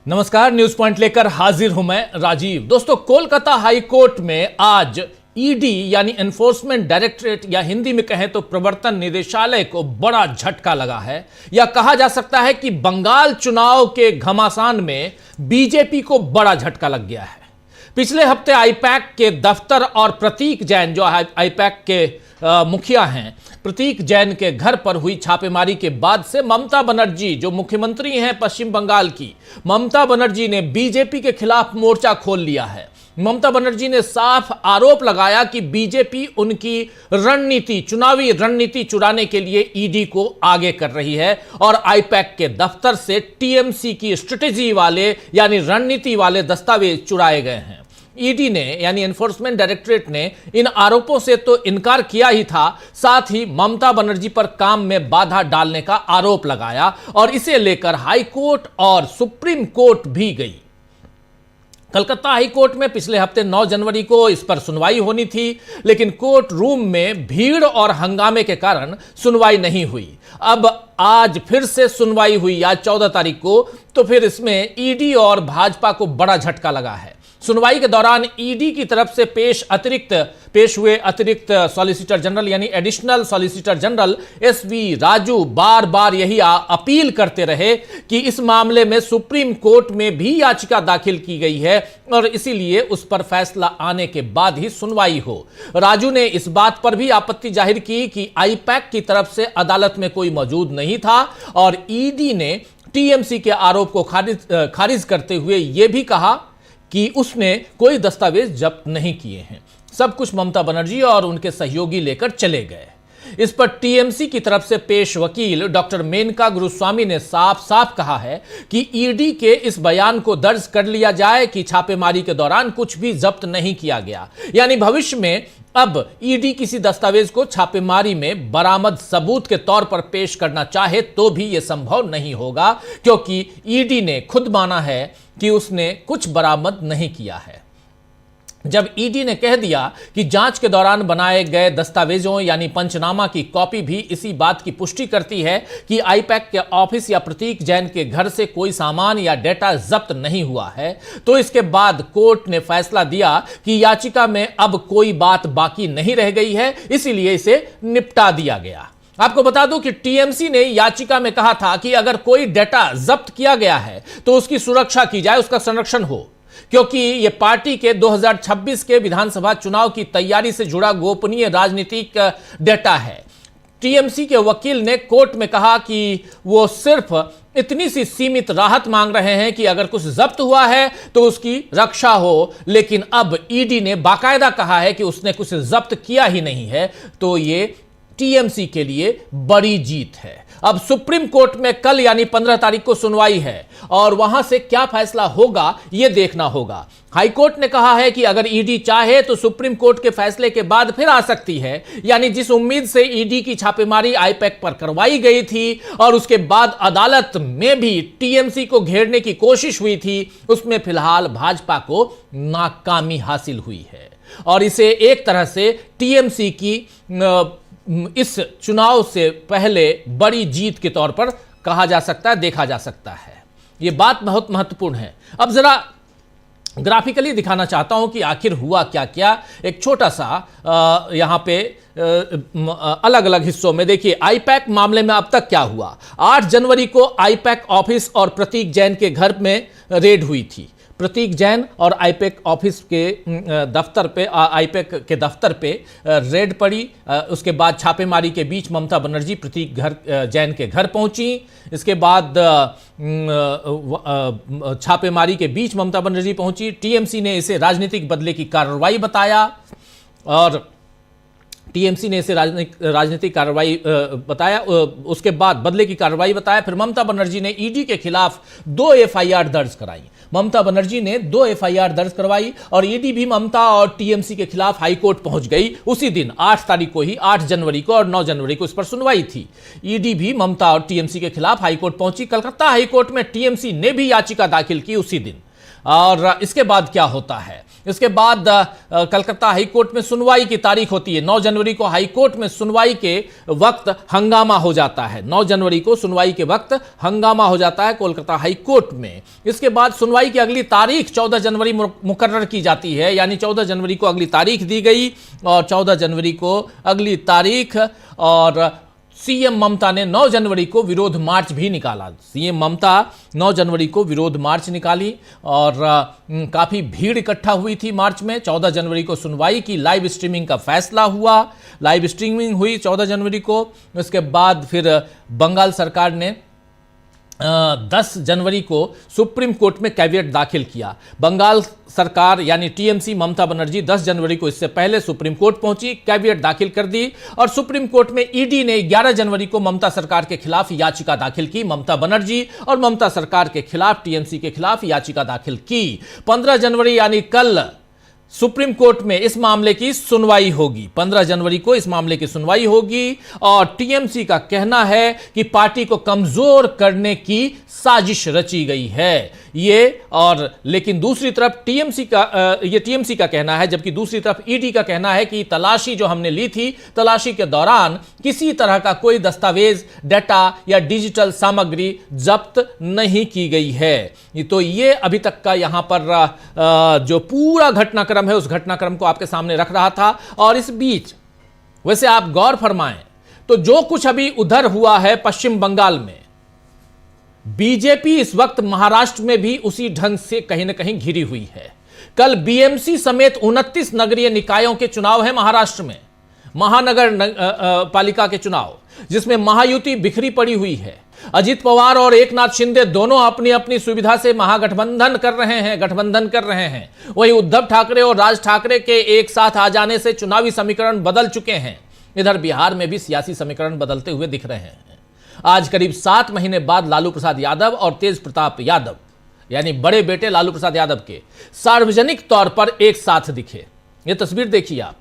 नमस्कार, news point लेकर हाजिर हूं मैं राजीव। दोस्तों, कोलकाता हाई कोर्ट में आज ईडी यानी एनफोर्समेंट डायरेक्टरेट या हिंदी में कहें तो प्रवर्तन निदेशालय को बड़ा झटका लगा है। या कहा जा सकता है कि बंगाल चुनाव के घमासान में बीजेपी को बड़ा झटका लग गया है। पिछले हफ्ते आईपैक के दफ्तर और प्रतीक जैन जो आईपैक के मुखिया हैं, प्रतीक जैन के घर पर हुई छापेमारी के बाद से ममता बनर्जी जो मुख्यमंत्री हैं पश्चिम बंगाल की, ममता बनर्जी ने बीजेपी के खिलाफ मोर्चा खोल लिया है। ममता बनर्जी ने साफ आरोप लगाया कि बीजेपी उनकी रणनीति, चुनावी रणनीति चुराने के लिए ईडी को आगे कर रही है और आईपैक के दफ्तर से टीएमसी की स्ट्रेटेजी वाले यानी रणनीति वाले दस्तावेज चुराए गए हैं। ईडी ने यानी एनफोर्समेंट डायरेक्टरेट ने इन आरोपों से तो इनकार किया ही था, साथ ही ममता बनर्जी पर काम में बाधा डालने का आरोप लगाया और इसे लेकर हाई कोर्ट और सुप्रीम कोर्ट भी गई। कलकत्ता हाई कोर्ट में पिछले हफ्ते 9 जनवरी को इस पर सुनवाई होनी थी, लेकिन कोर्ट रूम में भीड़ और हंगामे के कारण सुनवाई नहीं हुई। अब आज फिर से सुनवाई हुई आज 14 तारीख को, तो फिर इसमें ईडी और भाजपा को बड़ा झटका लगा है। सुनवाई के दौरान ईडी की तरफ से पेश हुए अतिरिक्त सॉलिसिटर जनरल यानी additional solicitor general SV Raju बार बार यही अपील करते रहे कि इस मामले में सुप्रीम कोर्ट में भी याचिका दाखिल की गई है और इसीलिए उस पर फैसला आने के बाद ही सुनवाई हो। राजू ने इस बात पर भी आपत्ति जाहिर की कि आईपैक की तरफ से अदालत में कोई मौजूद नहीं था और ईडी ने टीएमसी के आरोप को खारिज करते हुए यह भी कहा कि उसने कोई दस्तावेज जब्त नहीं किए हैं, सब कुछ ममता बनर्जी और उनके सहयोगी लेकर चले गए। इस पर टीएमसी की तरफ से पेश वकील डॉक्टर मेनका गुरुस्वामी ने साफ साफ कहा है कि ईडी के इस बयान को दर्ज कर लिया जाए कि छापेमारी के दौरान कुछ भी जब्त नहीं किया गया, यानी भविष्य में अब ईडी किसी दस्तावेज को छापेमारी में बरामद सबूत के तौर पर पेश करना चाहे तो भी यह संभव नहीं होगा, क्योंकि ईडी ने खुद माना है कि उसने कुछ बरामद नहीं किया है। जब ईडी ने कह दिया कि जांच के दौरान बनाए गए दस्तावेजों यानी पंचनामा की कॉपी भी इसी बात की पुष्टि करती है कि आईपैक के ऑफिस या प्रतीक जैन के घर से कोई सामान या डेटा जब्त नहीं हुआ है, तो इसके बाद कोर्ट ने फैसला दिया कि याचिका में अब कोई बात बाकी नहीं रह गई है, इसीलिए इसे निपटा दिया गया। आपको बता दूं कि टीएमसी ने याचिका में कहा था कि अगर कोई डेटा जब्त किया गया है तो उसकी सुरक्षा की जाए, उसका संरक्षण हो, क्योंकि यह पार्टी के 2026 के विधानसभा चुनाव की तैयारी से जुड़ा गोपनीय राजनीतिक डेटा है। टीएमसी के वकील ने कोर्ट में कहा कि वो सिर्फ इतनी सी सीमित राहत मांग रहे हैं कि अगर कुछ जब्त हुआ है तो उसकी रक्षा हो, लेकिन अब ईडी ने बाकायदा कहा है कि उसने कुछ जब्त किया ही नहीं है, तो ये टीएमसी के लिए बड़ी जीत है। अब सुप्रीम कोर्ट में कल यानी 15 तारीख को सुनवाई है और वहां से क्या फैसला होगा यह देखना होगा। हाई कोर्ट ने कहा है कि अगर ईडी चाहे तो सुप्रीम कोर्ट के फैसले के बाद फिर आ सकती है, यानी जिस उम्मीद से ईडी की छापेमारी आईपैक पर करवाई गई थी और उसके बाद अदालत में भी टीएमसी को घेरने की कोशिश हुई थी, उसमें फिलहाल भाजपा को नाकामी हासिल हुई है और इसे एक तरह से टीएमसी की इस चुनाव से पहले बड़ी जीत के तौर पर कहा जा सकता है, देखा जा सकता है। यह बात बहुत महत्वपूर्ण है। अब जरा ग्राफिकली दिखाना चाहता हूं कि आखिर हुआ क्या क्या। एक छोटा सा यहां पे अलग अलग हिस्सों में देखिए आईपैक मामले में अब तक क्या हुआ। 8 जनवरी को आईपैक ऑफिस और प्रतीक जैन के घर में रेड हुई थी। प्रतीक जैन और आईपैक ऑफिस के दफ्तर पे, आईपैक के दफ्तर पे रेड पड़ी। उसके बाद छापेमारी के बीच ममता बनर्जी प्रतीक जैन के घर पहुंची। इसके बाद छापेमारी के बीच ममता बनर्जी पहुंची। टीएमसी ने इसे राजनीतिक बदले की कार्रवाई बताया और टीएमसी ने इसे राजनीतिक कार्रवाई बताया, उसके बाद बदले की कार्रवाई बताया। फिर ममता बनर्जी ने ईडी के खिलाफ 2 एफआईआर दर्ज कराई। ममता बनर्जी ने 2 एफआईआर दर्ज करवाई और ईडी भी ममता और टीएमसी के खिलाफ हाईकोर्ट पहुंच गई उसी दिन 8 तारीख को ही। 8 जनवरी को और 9 जनवरी को इस पर सुनवाई थी। ईडी भी ममता और टीएमसी के खिलाफ हाईकोर्ट पहुंची। कलकत्ता हाईकोर्ट में टीएमसी ने भी याचिका दाखिल की उसी दिन। और इसके बाद क्या होता है? इसके बाद कलकत्ता हाईकोर्ट में सुनवाई की तारीख होती है। 9 जनवरी को हाईकोर्ट में सुनवाई के वक्त हंगामा हो जाता है। 9 जनवरी को सुनवाई के वक्त हंगामा हो जाता है कोलकाता हाईकोर्ट में। इसके बाद सुनवाई की अगली तारीख 14 जनवरी मुकर्रर की जाती है, यानी 14 जनवरी को अगली तारीख दी गई और 14 जनवरी को अगली तारीख, और सीएम ममता ने 9 जनवरी को विरोध मार्च भी निकाला। सीएम ममता 9 जनवरी को विरोध मार्च निकाली और काफी भीड़ इकट्ठा हुई थी मार्च में। 14 जनवरी को सुनवाई की, लाइव स्ट्रीमिंग का फैसला हुआ, लाइव स्ट्रीमिंग हुई 14 जनवरी को। उसके बाद फिर बंगाल सरकार ने 10 जनवरी को सुप्रीम कोर्ट में कैविएट दाखिल किया। बंगाल सरकार यानी टीएमसी ममता बनर्जी 10 जनवरी को इससे पहले सुप्रीम कोर्ट पहुंची, कैविएट दाखिल कर दी और सुप्रीम कोर्ट में ईडी ने 11 जनवरी को ममता सरकार के खिलाफ याचिका दाखिल की। ममता बनर्जी और ममता सरकार के खिलाफ, टीएमसी के खिलाफ याचिका दाखिल की। 15 जनवरी यानी कल सुप्रीम कोर्ट में इस मामले की सुनवाई होगी। 15 जनवरी को इस मामले की सुनवाई होगी और टीएमसी का कहना है कि पार्टी को कमजोर करने की साजिश रची गई है ये। और लेकिन दूसरी तरफ टीएमसी का कहना है, जबकि दूसरी तरफ ईडी का कहना है कि तलाशी जो हमने ली थी, तलाशी के दौरान किसी तरह का कोई दस्तावेज, डाटा या डिजिटल सामग्री जब्त नहीं की गई है। तो ये अभी तक का यहां पर जो पूरा घटनाक्रम है, उस घटनाक्रम को आपके सामने रख रहा था। और इस बीच वैसे आप गौर फरमाएं तो जो कुछ अभी उधर हुआ है पश्चिम बंगाल में, बीजेपी इस वक्त महाराष्ट्र में भी उसी ढंग से कहीं ना कहीं घिरी हुई है। कल बीएमसी समेत 29 नगरीय निकायों के चुनाव है महाराष्ट्र में, महानगर पालिका के चुनाव, जिसमें महायुति बिखरी पड़ी हुई है। अजित पवार और एकनाथ शिंदे दोनों अपनी अपनी सुविधा से महागठबंधन कर रहे हैं। वहीं उद्धव ठाकरे और राज ठाकरे के एक साथ आ जाने से चुनावी समीकरण बदल चुके हैं। इधर बिहार में भी सियासी समीकरण बदलते हुए दिख रहे हैं। आज करीब 7 महीने बाद लालू प्रसाद यादव और तेज प्रताप यादव यानी बड़े बेटे लालू प्रसाद यादव के सार्वजनिक तौर पर एक साथ दिखे। यह तस्वीर देखिए आप।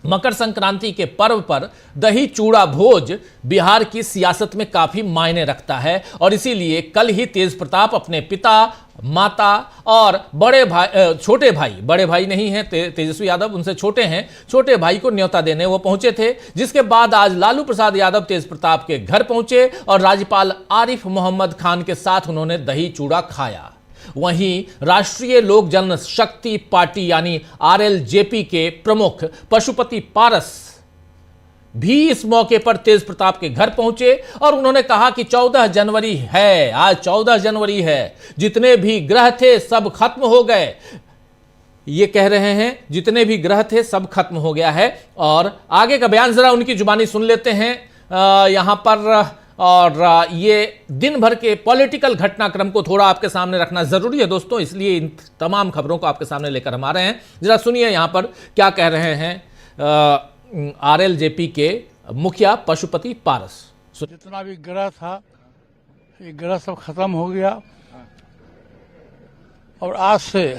मकर संक्रांति के पर्व पर दही चूड़ा भोज बिहार की सियासत में काफी मायने रखता है और इसीलिए कल ही तेज प्रताप अपने पिता, माता और छोटे भाई, बड़े भाई नहीं हैं तेजस्वी यादव, उनसे छोटे हैं, छोटे भाई को न्योता देने वो पहुंचे थे। जिसके बाद आज लालू प्रसाद यादव तेज प्रताप के घर पहुंचे और राज्यपाल आरिफ मोहम्मद खान के साथ उन्होंने दही चूड़ा खाया। वहीं राष्ट्रीय लोक जनशक्ति पार्टी यानी आरएलजेपी के प्रमुख पशुपति पारस भी इस मौके पर तेज प्रताप के घर पहुंचे और उन्होंने कहा कि 14 जनवरी है, आज 14 जनवरी है, जितने भी ग्रह थे सब खत्म हो गए। ये कह रहे हैं जितने भी ग्रह थे सब खत्म हो गया है। और आगे का बयान जरा उनकी जुबानी सुन लेते हैं यहां पर। और ये दिन भर के पॉलिटिकल घटनाक्रम को थोड़ा आपके सामने रखना जरूरी है दोस्तों, इसलिए इन तमाम खबरों को आपके सामने लेकर हम आ रहे हैं। जरा सुनिए यहां पर क्या कह रहे हैं आरएलजेपी के मुखिया पशुपति पारस। जितना भी ग्रह था, ये ग्रह सब खत्म हो गया और आज से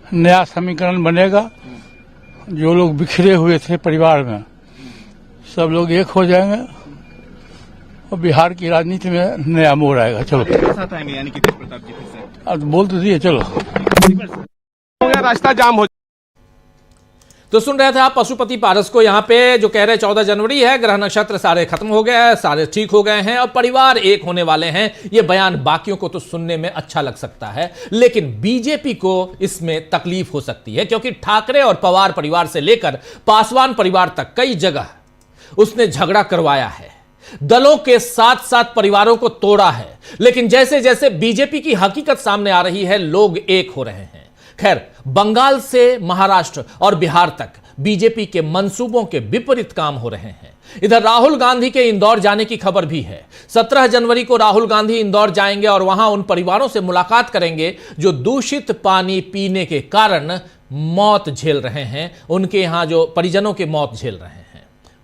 नया समीकरण बनेगा। जो लोग बिखरे हुए थे परिवार में, सब लोग एक हो जाएंगे और बिहार की राजनीति में नया मोड़ आएगा। चलो साथ आएंगे यानी कि तेज प्रताप जी फिर से। अब बोल तो दिए, चलो हो गया, रास्ता जाम हो। तो सुन रहे थे आप पशुपति पारस को यहां पे, जो कह रहे 14 जनवरी है, ग्रह नक्षत्र सारे खत्म हो गए हैं, सारे ठीक हो गए हैं और परिवार एक होने वाले हैं। यह बयान बाकियों को तो सुनने में अच्छा लग सकता है, लेकिन बीजेपी को इसमें तकलीफ हो सकती है, क्योंकि ठाकरे और पवार परिवार से लेकर पासवान परिवार तक कई जगह उसने झगड़ा करवाया है, दलों के साथ साथ परिवारों को तोड़ा है। लेकिन जैसे जैसे बीजेपी की हकीकत सामने आ रही है, लोग एक हो रहे हैं। खैर, बंगाल से महाराष्ट्र और बिहार तक बीजेपी के मंसूबों के विपरीत काम हो रहे हैं। इधर राहुल गांधी के इंदौर जाने की खबर भी है। 17 जनवरी को राहुल गांधी इंदौर जाएंगे और वहां उन परिवारों से मुलाकात करेंगे जो दूषित पानी पीने के कारण मौत झेल रहे हैं, उनके यहां जो परिजनों के मौत झेल रहे हैं।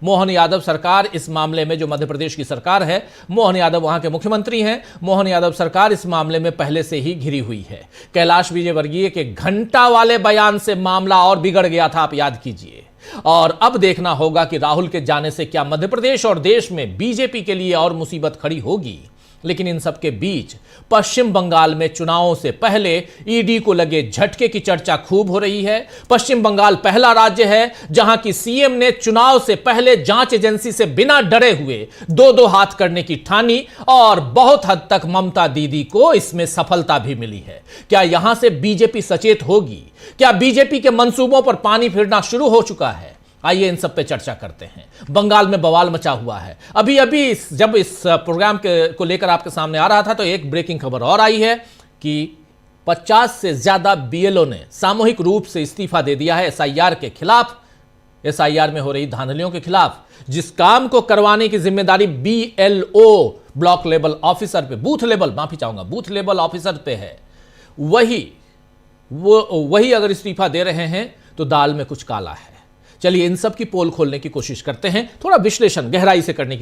मोहन यादव सरकार इस मामले में, जो मध्य प्रदेश की सरकार है, मोहन यादव वहां के मुख्यमंत्री हैं, मोहन यादव सरकार इस मामले में पहले से ही घिरी हुई है। कैलाश विजयवर्गीय के घंटा वाले बयान से मामला और बिगड़ गया था, आप याद कीजिए। और अब देखना होगा कि राहुल के जाने से क्या मध्य प्रदेश और देश में बीजेपी के लिए और मुसीबत खड़ी होगी। लेकिन इन सब के बीच पश्चिम बंगाल में चुनावों से पहले ईडी को लगे झटके की चर्चा खूब हो रही है। पश्चिम बंगाल पहला राज्य है जहां की सीएम ने चुनाव से पहले जांच एजेंसी से बिना डरे हुए दो हाथ करने की ठानी और बहुत हद तक ममता दीदी को इसमें सफलता भी मिली है। क्या यहां से बीजेपी सचेत होगी? क्या बीजेपी के मंसूबों पर पानी फिरना शुरू हो चुका है? आइए इन सब पे चर्चा करते हैं। बंगाल में बवाल मचा हुआ है। अभी जब इस प्रोग्राम को लेकर आपके सामने आ रहा था तो एक ब्रेकिंग खबर और आई है कि 50 से ज्यादा बीएलओ ने सामूहिक रूप से इस्तीफा दे दिया है एसआईआर के खिलाफ, एसआईआर में हो रही धांधलियों के खिलाफ। जिस काम को करवाने की जिम्मेदारी बीएलओ ब्लॉक लेवल ऑफिसर पे, बूथ लेवल ऑफिसर पे है, वही अगर इस्तीफा दे रहे हैं तो दाल में कुछ काला है। चलिए इन सब की पोल खोलने की कोशिश करते हैं, थोड़ा विश्लेषण गहराई से करने की